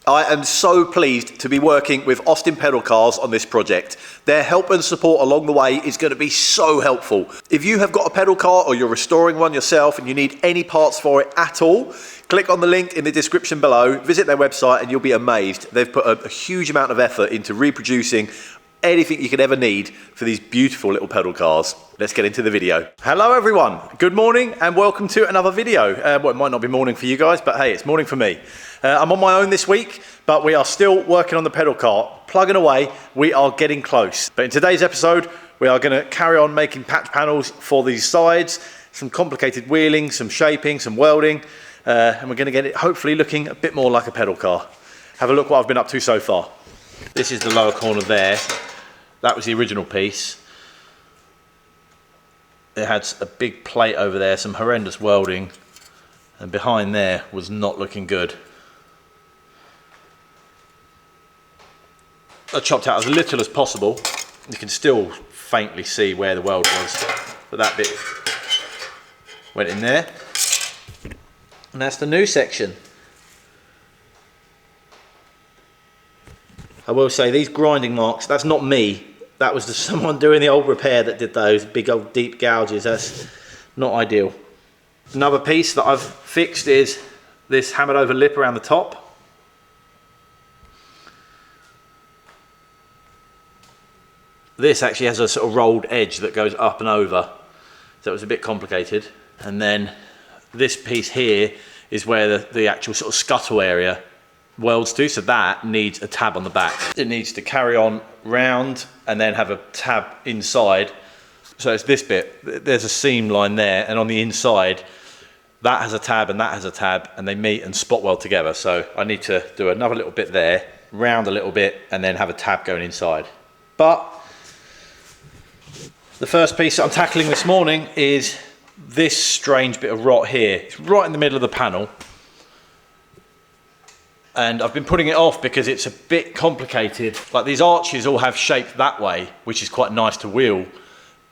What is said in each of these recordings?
I am so pleased to be working with Austin Pedal Cars on this project. Their help and support along the way is going to be so helpful. If you have got a pedal car or you're restoring one yourself and you need any parts for it at all, click on the link in the description below, visit their website and you'll be amazed. They've put a huge amount of effort into reproducing anything you could ever need for these beautiful little pedal cars. Let's get into the video. Hello everyone, good morning and welcome to another video. Well, it might not be morning for you guys, but hey, it's morning for me. I'm on my own this week, but we are still working on the pedal car. Plugging away, we are getting close. But in today's episode, we are going to carry on making patch panels for these sides, some complicated wheeling, some shaping, some welding, and we're going to get it hopefully looking a bit more like a pedal car. Have a look what I've been up to so far. This is the lower corner there. That was the original piece. It had a big plate over there, some horrendous welding, and behind there was not looking good. I chopped out as little as possible. You can still faintly see where the weld was, but that bit went in there. And that's the new section. I will say these grinding marks, that's not me. That was someone doing the old repair that did those big old deep gouges. That's not ideal. Another piece that I've fixed is this hammered over lip around the top. This actually has a sort of rolled edge that goes up and over. So it was a bit complicated. And then this piece here is where the actual sort of scuttle area welds to, so that needs a tab on the back. It needs to carry on round and then have a tab inside. So it's this bit, there's a seam line there, and on the inside that has a tab and that has a tab, and they meet and spot weld together. So I need to do another little bit there, round a little bit, and then have a tab going inside. But the first piece that I'm tackling this morning is this strange bit of rot here. It's right in the middle of the panel. And I've been putting it off because it's a bit complicated. Like these arches all have shape that way, which is quite nice to wheel,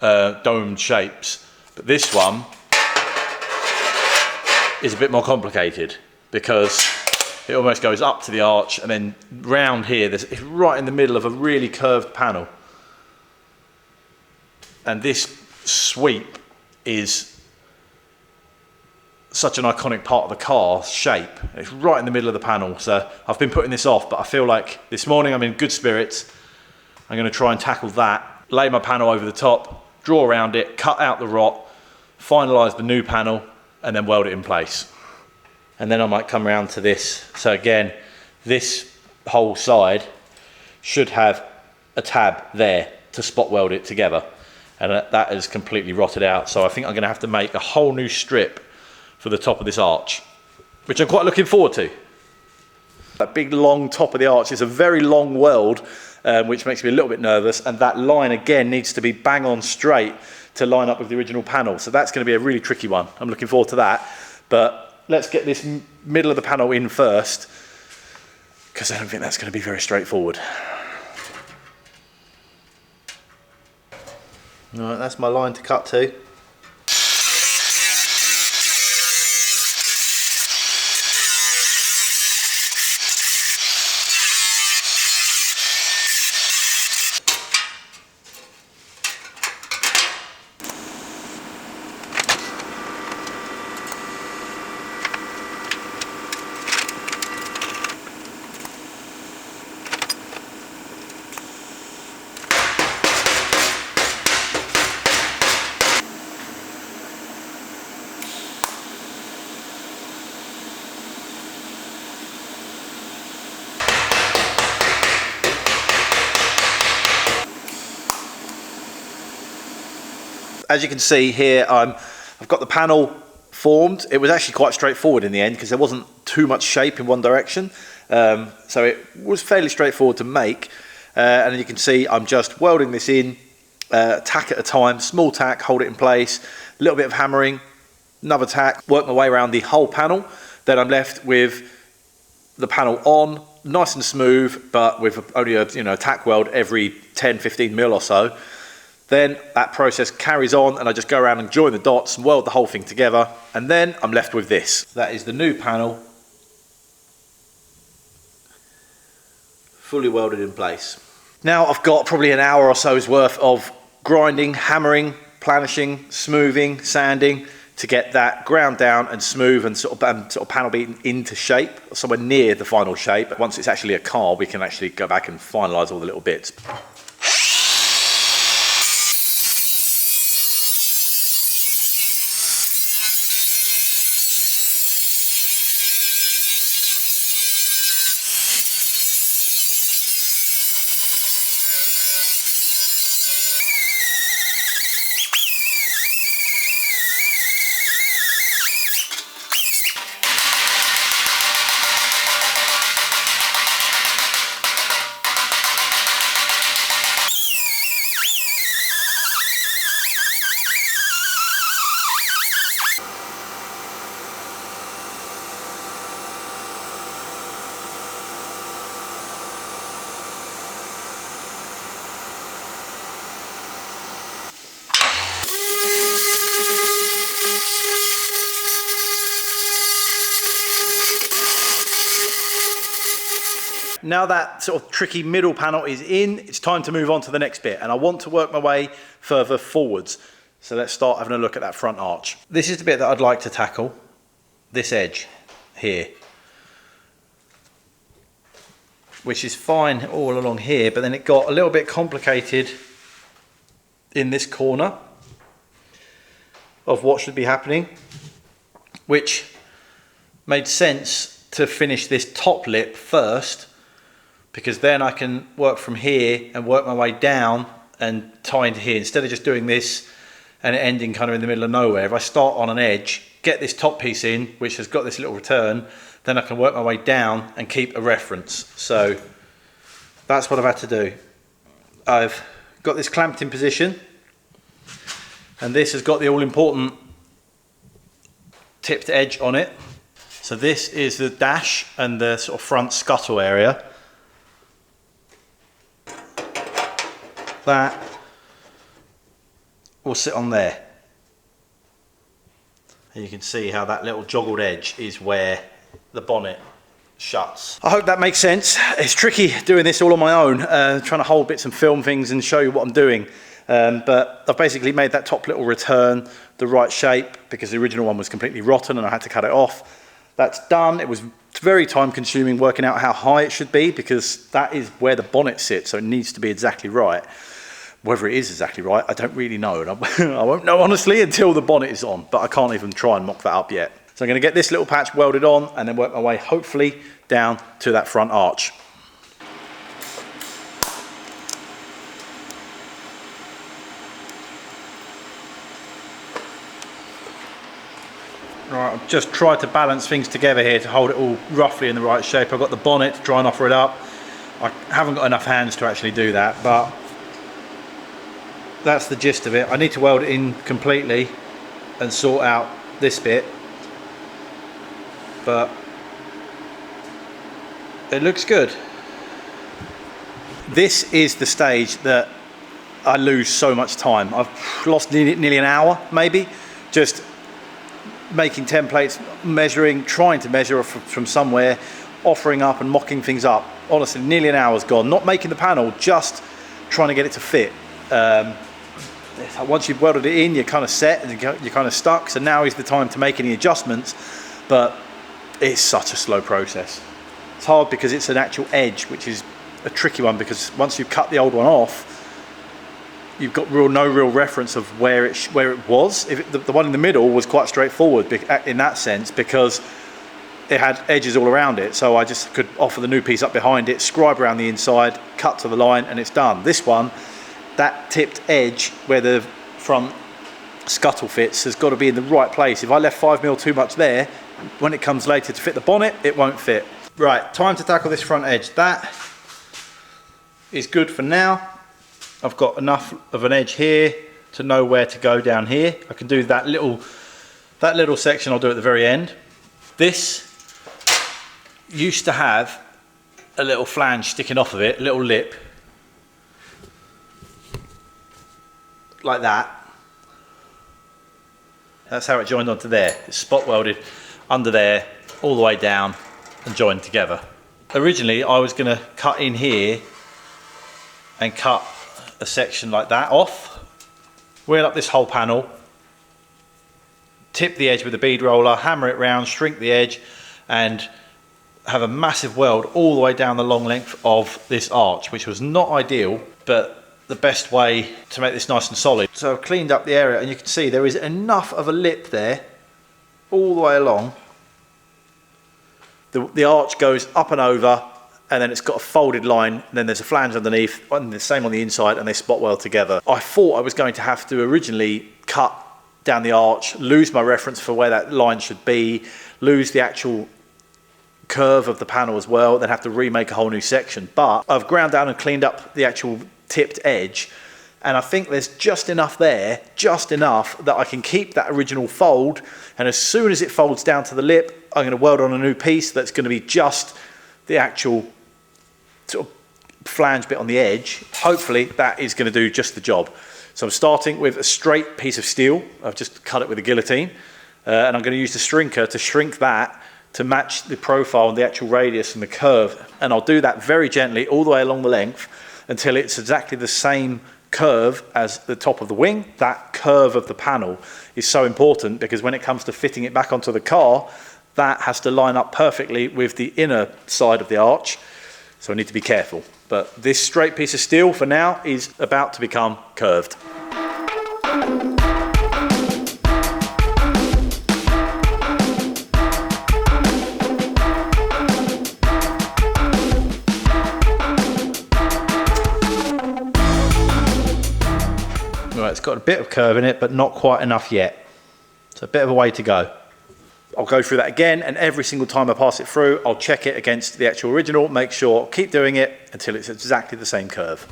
domed shapes. But this one is a bit more complicated because it almost goes up to the arch and then round here, it's right in the middle of a really curved panel. And this sweep is such an iconic part of the car shape. It's right in the middle of the panel. So I've been putting this off, but I feel like this morning I'm in good spirits. I'm going to try and tackle that, lay my panel over the top, draw around it, cut out the rot, finalize the new panel, and then weld it in place. And then I might come around to this. So again, this whole side should have a tab there to spot weld it together. And that is completely rotted out. So I think I'm going to have to make a whole new strip for the top of this arch, which I'm quite looking forward to. That big long top of the arch is a very long weld, which makes me a little bit nervous, and that line again needs to be bang on straight to line up with the original panel. So that's going to be a really tricky one. I'm looking forward to that, but let's get this middle of the panel in first, because I don't think that's going to be very straightforward. All right, that's my line to cut to. As you can see here, I've got the panel formed. It was actually quite straightforward in the end because there wasn't too much shape in one direction. So it was fairly straightforward to make. And you can see I'm just welding this in, tack at a time, small tack, hold it in place, a little bit of hammering, another tack, work my way around the whole panel. Then I'm left with the panel on, nice and smooth, but with only a tack weld every 10-15 mil or so. Then that process carries on and I just go around and join the dots and weld the whole thing together, and then I'm left with this. That is the new panel fully welded in place. Now I've got probably an hour or so's worth of grinding, hammering, planishing, smoothing, sanding to get that ground down and smooth and sort of panel beaten into shape, somewhere near the final shape. Once it's actually a car, we can actually go back and finalise all the little bits. Now that sort of tricky middle panel is in, it's time to move on to the next bit, and I want to work my way further forwards. So let's start having a look at that front arch. This is the bit that I'd like to tackle, this edge here, which is fine all along here, but then it got a little bit complicated in this corner of what should be happening, which made sense to finish this top lip first, because then I can work from here and work my way down and tie into here, instead of just doing this and it ending kind of in the middle of nowhere. If I start on an edge, get this top piece in, which has got this little return, then I can work my way down and keep a reference. So that's what I've had to do. I've got this clamped in position, and this has got the all-important tipped edge on it. So this is the dash and the sort of front scuttle area. That will sit on there. And you can see how that little joggled edge is where the bonnet shuts. I hope that makes sense. It's tricky doing this all on my own, trying to hold bits and film things and show you what I'm doing. But I've basically made that top little return the right shape, because the original one was completely rotten and I had to cut it off. That's done. It was very time consuming working out how high it should be, because that is where the bonnet sits, so it needs to be exactly right. Whether it is exactly right, I don't really know, and I won't know honestly until the bonnet is on, but I can't even try and mock that up yet. So I'm going to get this little patch welded on and then work my way hopefully down to that front arch. Right, I've just tried to balance things together here to hold it all roughly in the right shape. I've got the bonnet to try and offer it up. I haven't got enough hands to actually do that, but that's the gist of it. I need to weld it in completely and sort out this bit, but it looks good. This is the stage that I lose so much time. I've lost nearly an hour, maybe, just making templates, measuring, trying to measure from somewhere, offering up and mocking things up. Honestly, nearly an hour's gone. Not making the panel, just trying to get it to fit. Once you've welded it in, you're kind of set and you're kind of stuck. So now is the time to make any adjustments, but it's such a slow process. It's hard because it's an actual edge, which is a tricky one, because once you cut the old one off, you've got no real reference of where it was. The one in the middle was quite straightforward in that sense, because it had edges all around it, so I just could offer the new piece up behind it, scribe around the inside, cut to the line, and it's done. This one, that tipped edge where the front scuttle fits has got to be in the right place. If I left 5mm too much there, when it comes later to fit the bonnet, it won't fit. Right, time to tackle this front edge. That is good for now. I've got enough of an edge here to know where to go down here. I can do that little section I'll do at the very end. This used to have a little flange sticking off of it, a little lip, like that. That's how it joined onto there. It's spot welded under there, all the way down and joined together. Originally I was going to cut in here and cut a section like that off, wheel up this whole panel, tip the edge with a bead roller, hammer it round, shrink the edge, and have a massive weld all the way down the long length of this arch, which was not ideal, but the best way to make this nice and solid. So I've cleaned up the area, and you can see there is enough of a lip there all the way along. The arch goes up and over, and then it's got a folded line, and then there's a flange underneath, and the same on the inside, and they spot weld together. I thought I was going to have to originally cut down the arch, lose my reference for where that line should be, lose the actual curve of the panel as well, then have to remake a whole new section. But I've ground down and cleaned up the actual tipped edge, and I think there's just enough there, just enough that I can keep that original fold, and as soon as it folds down to the lip, I'm going to weld on a new piece that's going to be just the actual sort of flange bit on the edge. Hopefully that is going to do just the job. So I'm starting with a straight piece of steel. I've just cut it with a guillotine, and I'm going to use the shrinker to shrink that to match the profile and the actual radius and the curve. And I'll do that very gently all the way along the length until it's exactly the same curve as the top of the wing. That curve of the panel is so important because when it comes to fitting it back onto the car, that has to line up perfectly with the inner side of the arch. So I need to be careful. But this straight piece of steel for now is about to become curved. Right, it's got a bit of curve in it, but not quite enough yet. So a bit of a way to go. I'll go through that again, and every single time I pass it through, I'll check it against the actual original, make sure, keep doing it until it's exactly the same curve.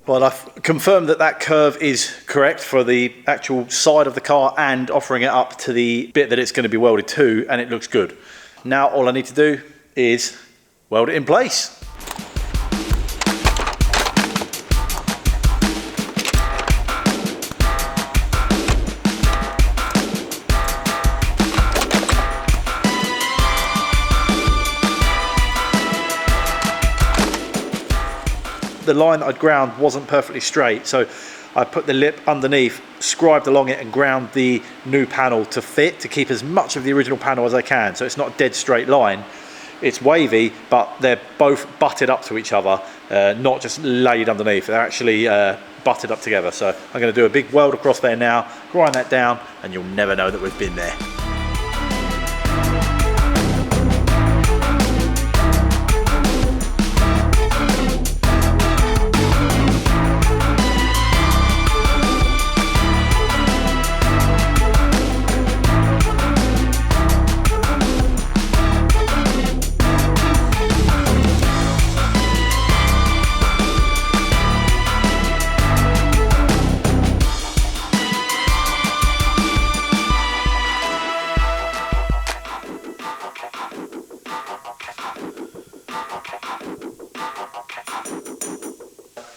Well, I've confirmed that that curve is correct for the actual side of the car and offering it up to the bit that it's going to be welded to, and it looks good. Now all I need to do is weld it in place. The line that I'd ground wasn't perfectly straight, so I put the lip underneath, scribed along it and ground the new panel to fit, to keep as much of the original panel as I can, so it's not a dead straight line. It's wavy, but they're both butted up to each other, not just laid underneath. They're actually butted up together. So I'm going to do a big weld across there now, grind that down, and you'll never know that we've been there.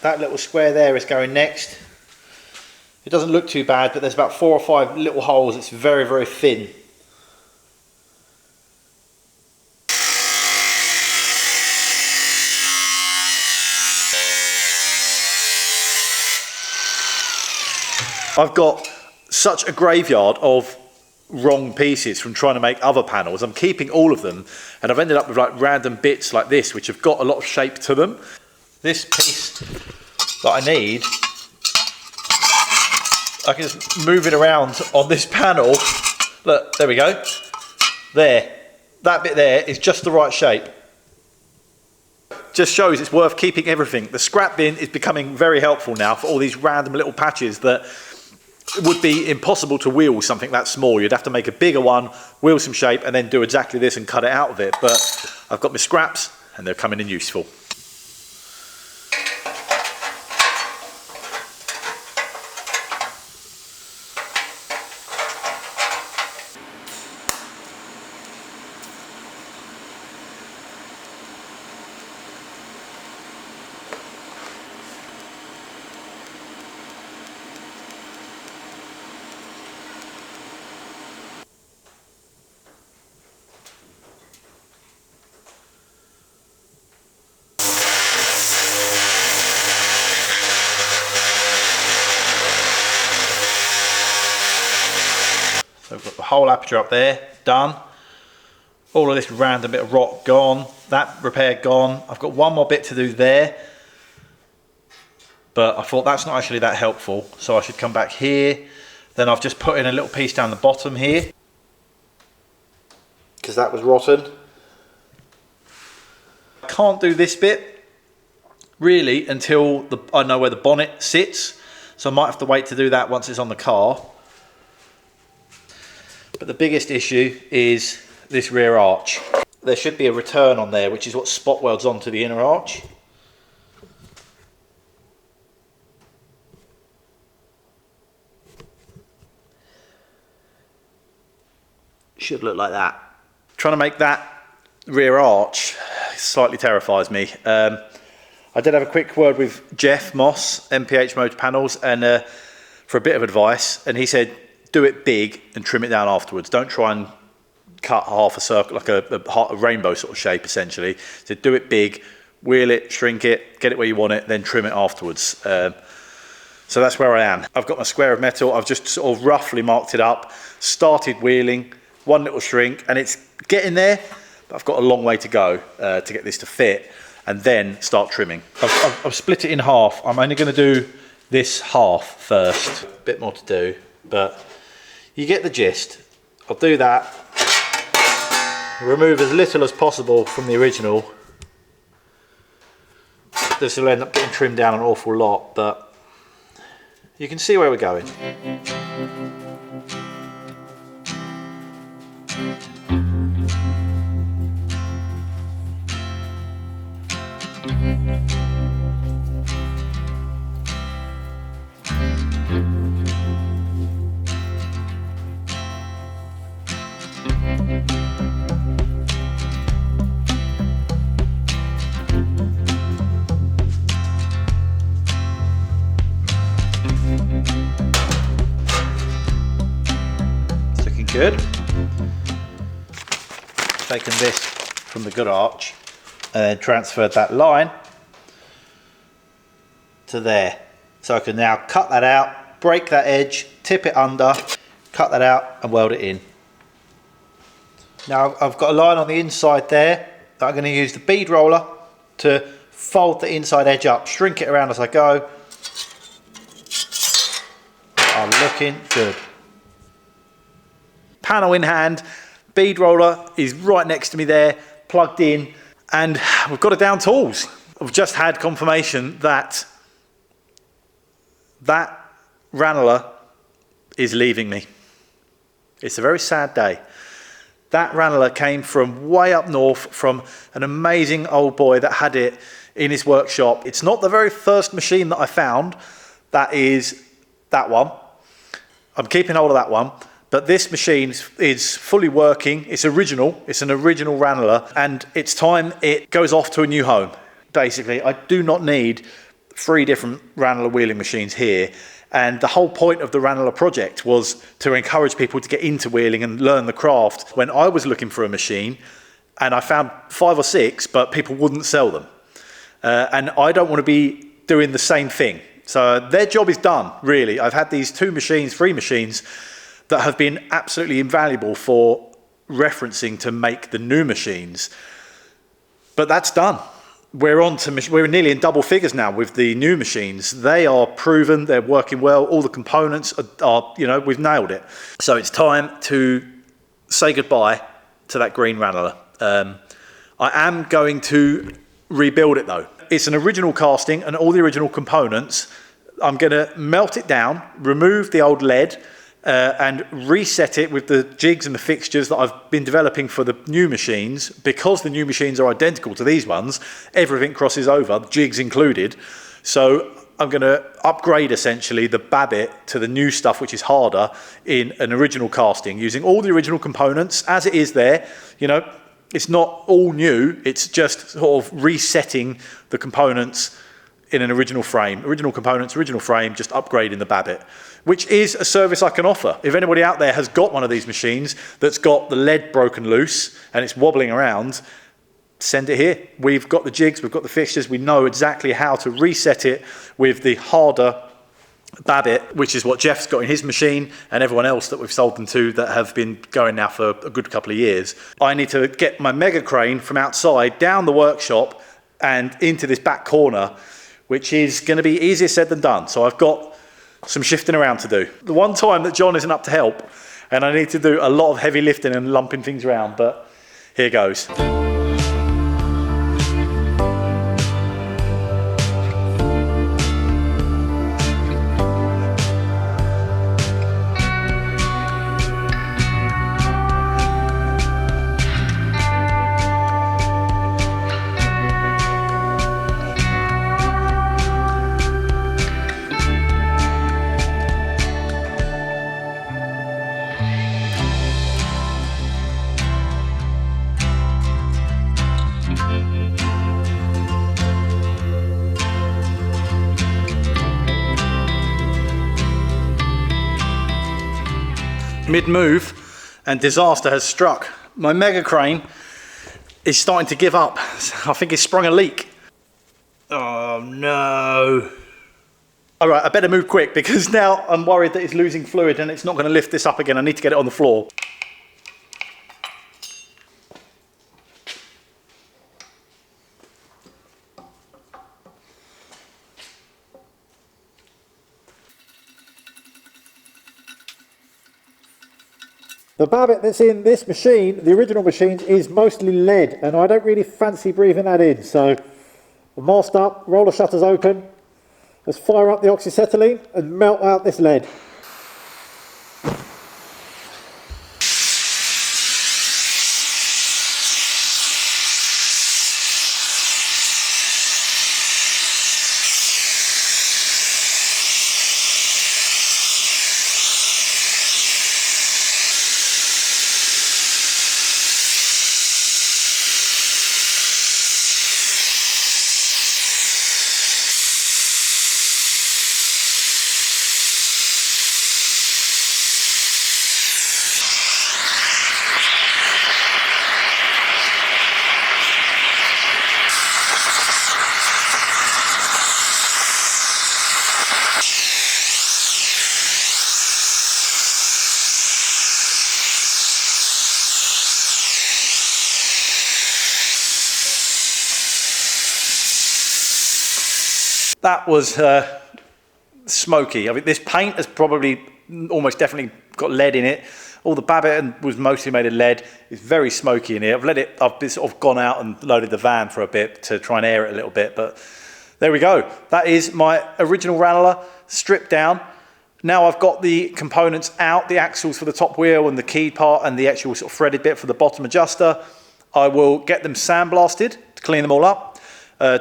That little square there is going next. It doesn't look too bad, but there's about 4 or 5 little holes. It's very, very thin. I've got such a graveyard of wrong pieces from trying to make other panels. I'm keeping all of them, and I've ended up with like random bits like this, which have got a lot of shape to them. This piece that I need, I can just move it around on this panel. Look, there we go. There, that bit there is just the right shape. Just shows it's worth keeping everything. The scrap bin is becoming very helpful now for all these random little patches that it would be impossible to wheel something that small. You'd have to make a bigger one, wheel some shape, and then do exactly this and cut it out of it. But I've got my scraps, and they're coming in useful. whole aperture up there, done. All of this random bit of rock gone, that repair gone. I've got one more bit to do there, but I thought that's not actually that helpful, so I should come back here. Then I've just put in a little piece down the bottom here, because that was rotten. I can't do this bit really until I know where the bonnet sits, so I might have to wait to do that once it's on the car. But the biggest issue is this rear arch. There should be a return on there, which is what spot welds onto the inner arch. Should look like that. Trying to make that rear arch slightly terrifies me. I did have a quick word with Jeff Moss, MPH Motor Panels, and for a bit of advice, and he said do it big and trim it down afterwards. Don't try and cut half a circle, like a rainbow sort of shape essentially. So do it big, wheel it, shrink it, get it where you want it, then trim it afterwards. So that's where I am. I've got my square of metal, I've just sort of roughly marked it up, started wheeling, one little shrink, and it's getting there, but I've got a long way to go to get this to fit, and then start trimming. I've split it in half. I'm only going to do this half first. A bit more to do, but you get the gist. I'll do that, remove as little as possible from the original. This will end up getting trimmed down an awful lot, but you can see where we're going. Good. Taken this from the good arch and then transferred that line to there. So I can now cut that out, break that edge, tip it under, cut that out and weld it in. Now I've got a line on the inside there that I'm going to use the bead roller to fold the inside edge up, shrink it around as I go. Are looking good. Panel in hand, bead roller is right next to me there, plugged in, and we've got it down tools. I've just had confirmation that that Ranelagh is leaving me. It's a very sad day. That Ranelagh came from way up north, from an amazing old boy that had it in his workshop. It's not the very first machine that I found. That is that one. I'm keeping hold of that one. But this machine is fully working. It's original. It's an original Ranelagh, and it's time it goes off to a new home. Basically, I do not need 3 different Ranelagh wheeling machines here. And the whole point of the Ranelagh project was to encourage people to get into wheeling and learn the craft. When I was looking for a machine, and I found 5 or 6, but people wouldn't sell them. And I don't want to be doing the same thing. So their job is done, really. I've had these 2 machines, 3 machines, that have been absolutely invaluable for referencing to make the new machines. But that's done. We're nearly in double figures now with the new machines. They are proven, they're working well, all the components are we've nailed it. So it's time to say goodbye to that green Ranelagh. I am going to rebuild it though. It's an original casting and all the original components. I'm going to melt it down, remove the old lead, and reset it with the jigs and the fixtures that I've been developing for the new machines. Because the new machines are identical to these ones, everything crosses over, jigs included. So I'm going to upgrade essentially the Babbitt to the new stuff, which is harder, in an original casting, using all the original components as it is there. It's not all new, it's just sort of resetting the components in an original frame. Original components, original frame, just upgrading the Babbitt, which is a service I can offer. If anybody out there has got one of these machines that's got the lead broken loose and it's wobbling around, send it here. We've got the jigs, we've got the fixtures, we know exactly how to reset it with the harder Babbitt, which is what Jeff's got in his machine, and everyone else that we've sold them to that have been going now for a good couple of years. I need to get my mega crane from outside down the workshop and into this back corner, which is going to be easier said than done. So I've got some shifting around to do. The one time that John isn't up to help, and I need to do a lot of heavy lifting and lumping things around, but here goes. Mid-move and disaster has struck. My mega crane is starting to give up. I think it's sprung a leak. Oh no. All right, I better move quick because now I'm worried that it's losing fluid and it's not going to lift this up again. I need to get it on the floor. The Babbitt that's in this machine, the original machine, is mostly lead, and I don't really fancy breathing that in. So, mast up, roller shutters open, let's fire up the oxyacetylene and melt out this lead. That was smoky. I mean, this paint has probably almost definitely got lead in it. All the Babbitt was mostly made of lead. It's very smoky in here. I've been sort of gone out and loaded the van for a bit to try and air it a little bit, but there we go. That is my original Ranelagh stripped down. Now I've got the components out, the axles for the top wheel and the key part and the actual sort of threaded bit for the bottom adjuster. I will get them sandblasted to clean them all up.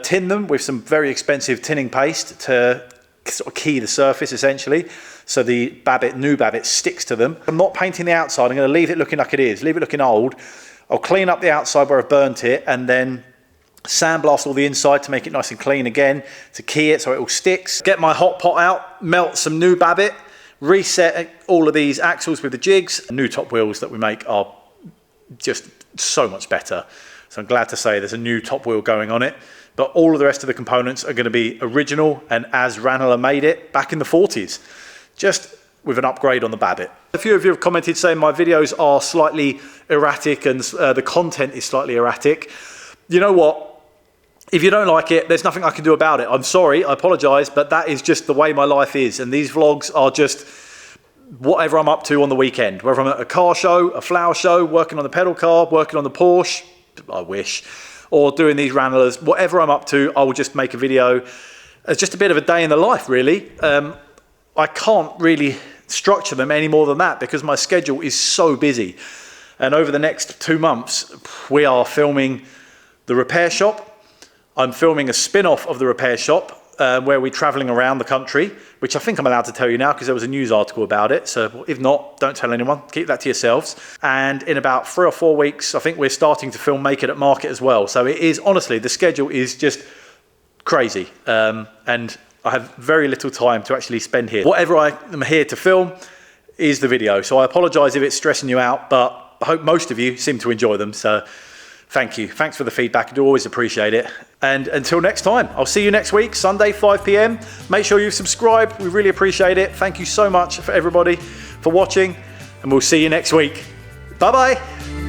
Tin them with some very expensive tinning paste to sort of key the surface essentially, so the new Babbitt sticks to them. I'm not painting the outside, I'm going to leave it looking like it is, leave it looking old. I'll clean up the outside where I've burnt it and then sandblast all the inside to make it nice and clean again, to key it so it all sticks. Get my hot pot out, melt some new Babbitt, reset all of these axles with the jigs. New top wheels that we make are just so much better. So I'm glad to say there's a new top wheel going on it. But all of the rest of the components are going to be original and as Ranelagh made it back in the 40s, just with an upgrade on the Babbitt. A few of you have commented saying my videos are slightly erratic and the content is slightly erratic. You know what? If you don't like it, there's nothing I can do about it. I'm sorry, I apologise, but that is just the way my life is. And these vlogs are just whatever I'm up to on the weekend. Whether I'm at a car show, a flower show, working on the pedal car, working on the Porsche, I wish, or doing these Ranellaghs, whatever I'm up to, I will just make a video. It's just a bit of a day in the life, really. I can't really structure them any more than that because my schedule is so busy. And over the next 2 months, we are filming the repair shop. I'm filming a spin-off of the repair shop where we're traveling around the country, which I think I'm allowed to tell you now because there was a news article about it. So if not, don't tell anyone, keep that to yourselves. And in about 3 or 4 weeks, I think we're starting to film Make It at Market as well. So it is, honestly, the schedule is just crazy. And I have very little time to actually spend here. Whatever I am here to film is the video. So I apologise if it's stressing you out, but I hope most of you seem to enjoy them. So Thank you. Thanks for the feedback. I do always appreciate it. And until next time, I'll see you next week, Sunday, 5 p.m. Make sure you subscribe. We really appreciate it. Thank you so much for everybody for watching, and we'll see you next week. Bye-bye.